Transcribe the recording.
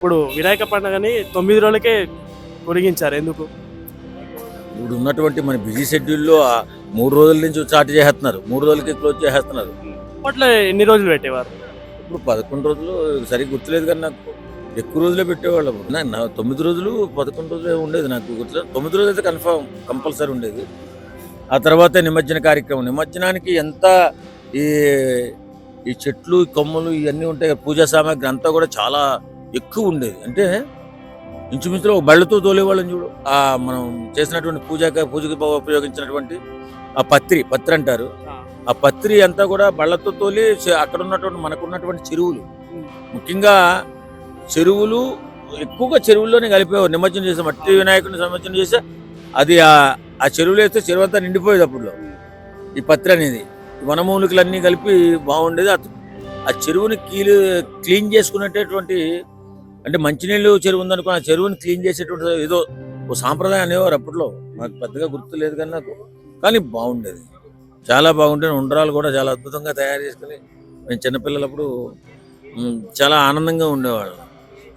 ఇప్పుడు వినాయక పండుగని 9 రోజులకే పొడిగించారు. ఎందుకు? ఇప్పుడు ఉన్నటువంటి మన బిజీ షెడ్యూల్లో 3 రోజుల నుంచి స్టార్ట్ చేసేస్తున్నారు, 3 రోజులకి క్లోజ్ చేసేస్తున్నారు. అప్పట్లో ఎన్ని రోజులు పెట్టేవారు? ఇప్పుడు 11 రోజులు సరిగ్గా గుర్తులేదు, కానీ నాకు ఎక్కువ రోజులే పెట్టేవాళ్ళం. నా 9 రోజులు 11 రోజులే ఉండేది, నాకు గుర్తులేదు. 9 రోజులు అయితే కంపల్సరీ ఉండేది. ఆ తర్వాత నిమజ్జన కార్యక్రమం. నిమజ్జనానికి ఎంత ఈ ఈ చెట్లు, కొమ్మలు ఇవన్నీ ఉంటాయి, పూజా సామాగ్రి అంతా కూడా చాలా ఎక్కువ ఉండేది. అంటే ఇంచుమించులో ఒక బళ్ళతో తోలేవాళ్ళని చూడు. మనం చేసినటువంటి పూజకి ఉపయోగించినటువంటి ఆ పత్రి అంటారు. ఆ పత్రి అంతా కూడా బళ్ళతో తోలి అక్కడ ఉన్నటువంటి మనకున్నటువంటి చెరువులు, ముఖ్యంగా చెరువులు, ఎక్కువగా చెరువుల్లోనే కలిపేవారు. నిమజ్జనం చేసే మట్టి వినాయకుడిని నిమజ్జనం చేస్తే అది ఆ చెరువులు వేస్తే చెరువు అంతా నిండిపోయేది. అప్పుడు ఈ పత్రి అనేది వనమూలికలన్నీ కలిపి బాగుండేది. ఆ చెరువుని క్లీన్ చేసుకునేటటువంటి, అంటే మంచినీళ్ళు చెరువు ఉందనుకో, ఆ చెరువుని క్లీన్ చేసేటువంటి ఏదో ఓ సాంప్రదాయం అనేవారు అప్పట్లో. నాకు పెద్దగా గుర్తు లేదు కానీ కానీ బాగుండేది, చాలా బాగుండేది. ఉండ్రాలు కూడా చాలా అద్భుతంగా తయారు చేసుకుని మేము చిన్నపిల్లలప్పుడు చాలా ఆనందంగా ఉండేవాళ్ళం.